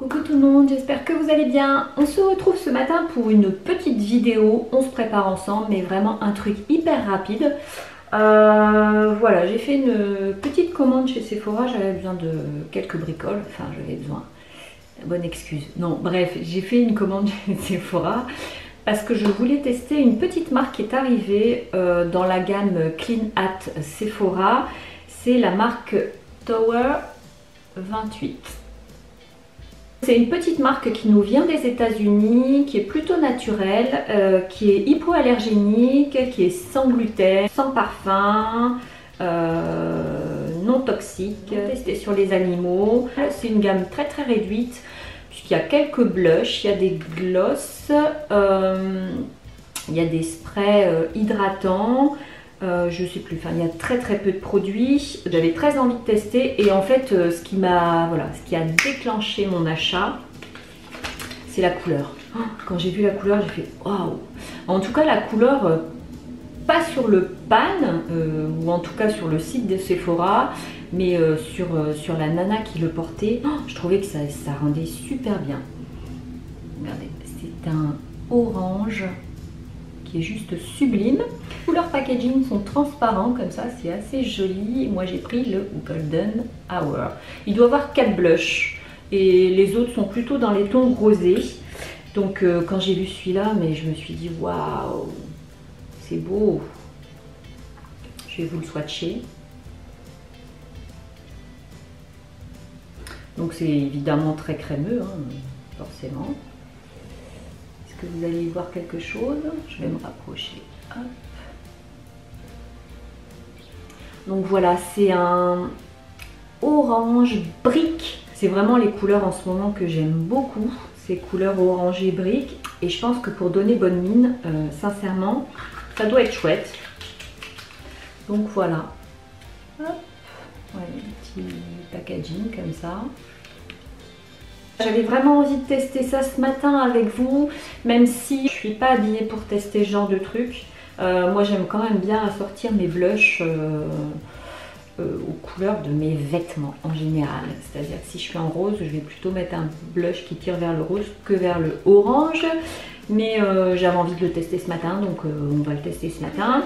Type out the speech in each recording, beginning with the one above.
Coucou tout le monde, j'espère que vous allez bien. On se retrouve ce matin pour une petite vidéo. On se prépare ensemble, mais vraiment un truc hyper rapide. Voilà, j'ai fait une petite commande chez Sephora. J'avais besoin de quelques bricoles. Enfin, j'avais besoin. Bonne excuse. Non, bref, j'ai fait une commande chez Sephora parce que je voulais tester une petite marque qui est arrivée dans la gamme Clean at Sephora. C'est la marque Tower 28. C'est une petite marque qui nous vient des États-Unis, qui est plutôt naturelle, qui est hypoallergénique, qui est sans gluten, sans parfum, non toxique, testée sur les animaux. C'est une gamme très très réduite puisqu'il y a quelques blushs, il y a des glosses, il y a des sprays hydratants. Je sais plus, enfin il y a très très peu de produits. J'avais très envie de tester et en fait ce qui a déclenché mon achat, c'est la couleur. Quand j'ai vu la couleur, j'ai fait waouh. En tout cas la couleur, pas sur le pan ou en tout cas sur le site de Sephora, mais sur la nana qui le portait, je trouvais que ça rendait super bien. Regardez, c'est un orange qui est juste sublime. Tous leurs packaging sont transparents comme ça, c'est assez joli. Moi j'ai pris le Golden Hour. Il doit avoir 4 blushs et les autres sont plutôt dans les tons rosés. Donc quand j'ai vu celui-là, mais je me suis dit waouh, c'est beau. Je vais vous le swatcher. Donc c'est évidemment très crémeux, hein, forcément. Est-ce que vous allez y voir quelque chose? Je vais me rapprocher. Hop. Donc voilà, c'est un orange brique. C'est vraiment les couleurs en ce moment que j'aime beaucoup. Ces couleurs orangées brique. Et je pense que pour donner bonne mine, sincèrement, ça doit être chouette. Donc voilà. Hop. Ouais, petit packaging comme ça. J'avais vraiment envie de tester ça ce matin avec vous, même si je ne suis pas habillée pour tester ce genre de truc. Moi j'aime quand même bien assortir mes blushs aux couleurs de mes vêtements en général. C'est-à-dire que si je suis en rose, je vais plutôt mettre un blush qui tire vers le rose que vers le orange. Mais j'avais envie de le tester ce matin, donc on va le tester ce matin.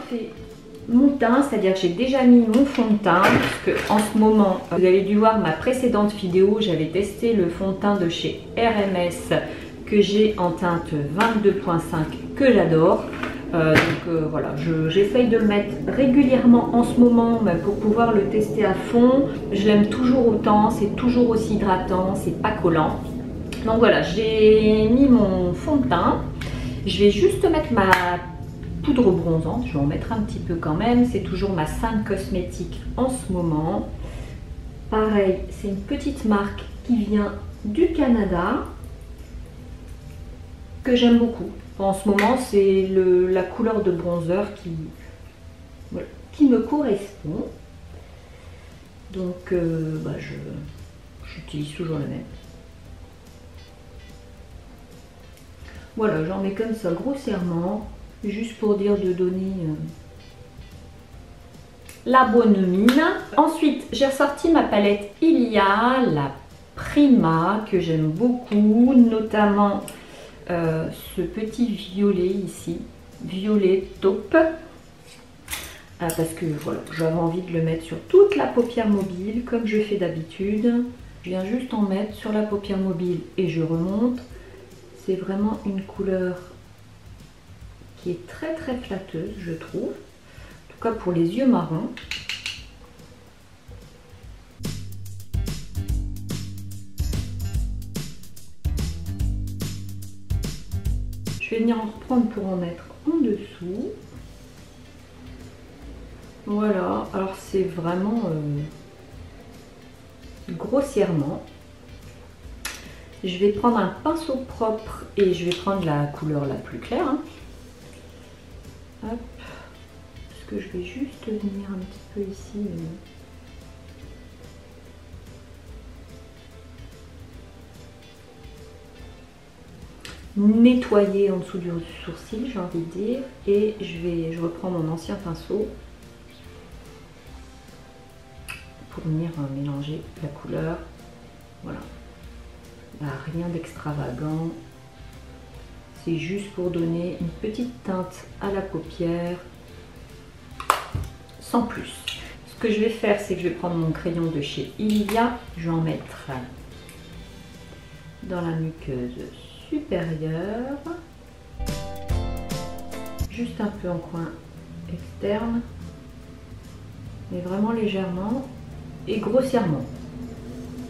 Mon teint, c'est-à-dire que j'ai déjà mis mon fond de teint, parce que en ce moment, vous avez dû voir ma précédente vidéo, j'avais testé le fond de teint de chez RMS que j'ai en teinte 22.5 que j'adore. Voilà, j'essaye de le mettre régulièrement en ce moment pour pouvoir le tester à fond. Je l'aime toujours autant, c'est toujours aussi hydratant, c'est pas collant. Donc voilà, j'ai mis mon fond de teint. Je vais juste mettre ma poudre bronzante, je vais en mettre un petit peu quand même. C'est toujours ma Sainte Cosmétique en ce moment. Pareil, c'est une petite marque qui vient du Canada que j'aime beaucoup. En ce moment, c'est la couleur de bronzer qui me correspond. Donc, j'utilise toujours le même. Voilà, j'en mets comme ça grossièrement, juste pour dire de donner la bonne mine. Ensuite, j'ai ressorti ma palette Ilia, la Prima, que j'aime beaucoup, notamment ce petit violet ici, violet taupe, parce que voilà, j'avais envie de le mettre sur toute la paupière mobile, comme je fais d'habitude. Je viens juste en mettre sur la paupière mobile et je remonte. C'est vraiment une couleur qui est très très flatteuse, je trouve. En tout cas pour les yeux marrons. Je vais venir en reprendre pour en mettre en dessous. Voilà, alors c'est vraiment grossièrement. Je vais prendre un pinceau propre et je vais prendre la couleur la plus claire. Hein. Hop. Parce que je vais juste venir un petit peu ici. Nettoyer en dessous du sourcil, j'ai envie de dire. Et je reprends mon ancien pinceau pour venir mélanger la couleur. Voilà. Bah, rien d'extravagant. C'est juste pour donner une petite teinte à la paupière, sans plus. Ce que je vais faire, c'est que je vais prendre mon crayon de chez Ilia. Je vais en mettre dans la muqueuse supérieure. Juste un peu en coin externe. Mais vraiment légèrement et grossièrement.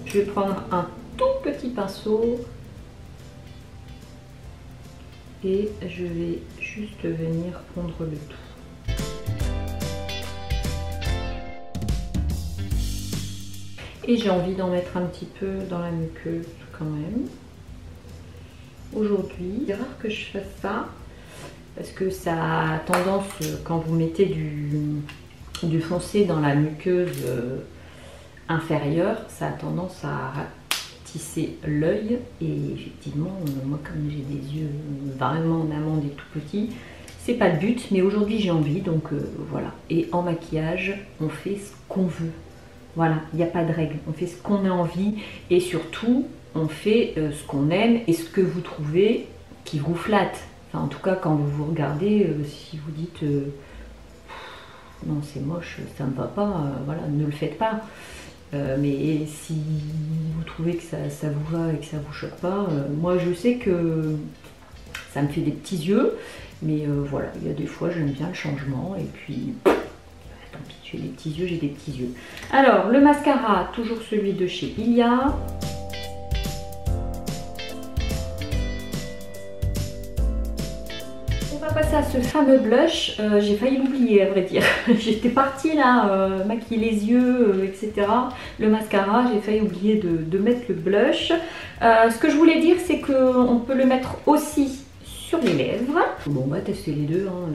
Je vais prendre un tout petit pinceau. Et je vais juste venir pondre le tout. Et j'ai envie d'en mettre un petit peu dans la muqueuse quand même. Aujourd'hui, c'est rare que je fasse ça parce que ça a tendance, quand vous mettez du foncé dans la muqueuse inférieure, ça a tendance à ratisser l'œil. Et effectivement, moi comme j'ai des yeux vraiment en amande et tout petits, c'est pas le but, mais aujourd'hui j'ai envie, donc voilà. Et en maquillage, on fait ce qu'on veut. Voilà, il n'y a pas de règle, on fait ce qu'on a envie et surtout on fait ce qu'on aime et ce que vous trouvez qui vous flatte. Enfin, en tout cas, quand vous vous regardez, si vous dites non c'est moche, ça ne me va pas, voilà, ne le faites pas. Mais si vous trouvez que ça vous va et que ça vous choque pas, moi je sais que ça me fait des petits yeux, mais voilà, il y a des fois j'aime bien le changement et puis tant pis, j'ai des petits yeux, j'ai des petits yeux. Alors le mascara, toujours celui de chez Ilia. On va passer à ce fameux blush. J'ai failli l'oublier à vrai dire. J'étais partie là, maquiller les yeux, etc. Le mascara, j'ai failli oublier de mettre le blush. Ce que je voulais dire, c'est qu'on peut le mettre aussi sur les lèvres. Bon, on va tester les deux, hein,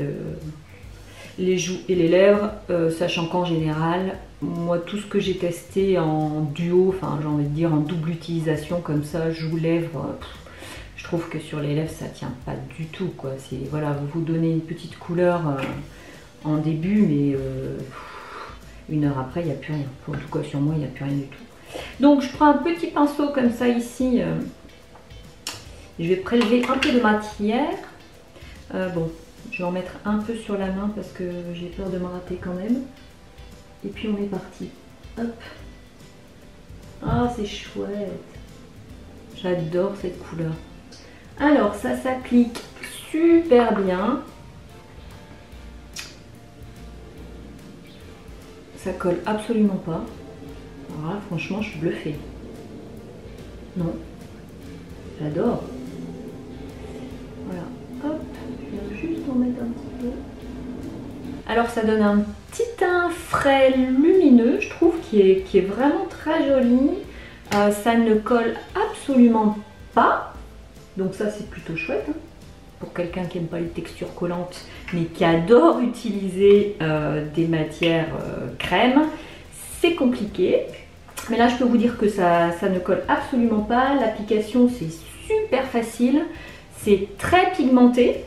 les joues et les lèvres, sachant qu'en général, moi tout ce que j'ai testé en duo, enfin j'ai envie de dire en double utilisation comme ça, joues, lèvres, je trouve que sur les lèvres ça tient pas du tout quoi. C'est voilà, vous donnez une petite couleur en début, mais une heure après il n'y a plus rien. En tout cas sur moi il n'y a plus rien du tout. Donc je prends un petit pinceau comme ça ici, je vais prélever un peu de matière. Bon, je vais en mettre un peu sur la main parce que j'ai peur de me rater quand même. Et puis on est parti. Hop. Ah, c'est chouette. J'adore cette couleur. Alors ça s'applique super bien. Ça colle absolument pas. Alors là, franchement, je suis bluffée. Non. J'adore. Voilà. Hop. Je viens juste en mettre un petit peu. Alors ça donne un petit teint frais lumineux, je trouve, qui est vraiment très joli. Ça ne colle absolument pas. Donc ça c'est plutôt chouette. Hein, pour quelqu'un qui n'aime pas les textures collantes, mais qui adore utiliser des matières crème. C'est compliqué. Mais là je peux vous dire que ça ne colle absolument pas. L'application c'est super facile. C'est très pigmenté.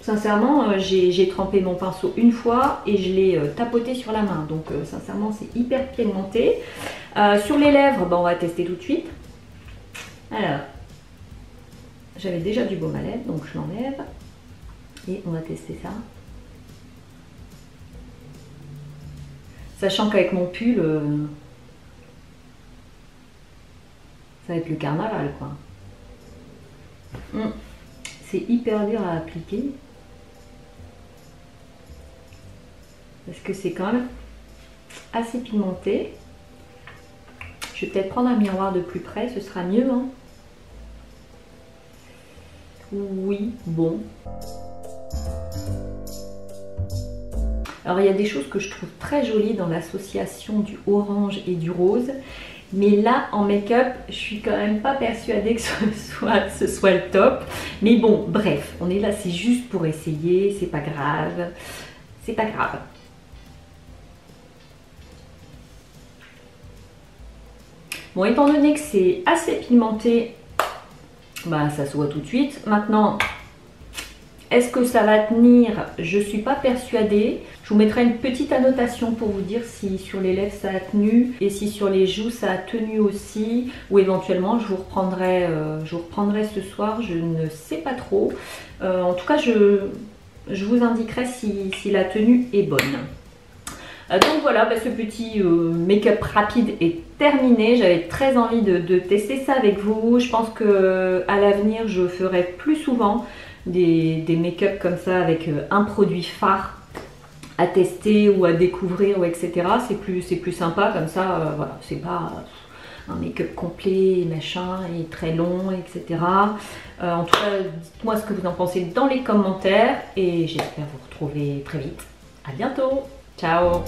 Sincèrement, j'ai trempé mon pinceau une fois et je l'ai tapoté sur la main. Donc sincèrement, c'est hyper pigmenté. Sur les lèvres, on va tester tout de suite. Alors, j'avais déjà du baume à lèvres, donc je l'enlève. Et on va tester ça. Sachant qu'avec mon pull, ça va être le carnaval, quoi. C'est hyper dur à appliquer. Parce que c'est quand même assez pigmenté. Je vais peut-être prendre un miroir de plus près, ce sera mieux. Hein. Oui, bon. Alors il y a des choses que je trouve très jolies dans l'association du orange et du rose. Mais là, en make-up, je suis quand même pas persuadée que ce soit le top. Mais bon, bref, on est là, c'est juste pour essayer, c'est pas grave. C'est pas grave. Bon, étant donné que c'est assez pigmenté, ça se voit tout de suite. Maintenant, Est-ce que ça va tenir? Je ne suis pas persuadée. Je vous mettrai une petite annotation pour vous dire si sur les lèvres ça a tenu et si sur les joues ça a tenu aussi. Ou éventuellement je vous reprendrai ce soir, je ne sais pas trop. En tout cas, je vous indiquerai si la tenue est bonne. Donc voilà, ce petit make-up rapide est terminé. J'avais très envie de tester ça avec vous. Je pense qu'à l'avenir, je ferai plus souvent des make-up comme ça avec un produit phare à tester ou à découvrir, ou etc. C'est plus sympa comme ça. Voilà, c'est pas un make-up complet, machin, et très long, etc. En tout cas, dites-moi ce que vous en pensez dans les commentaires et j'espère vous retrouver très vite. À bientôt. Ciao!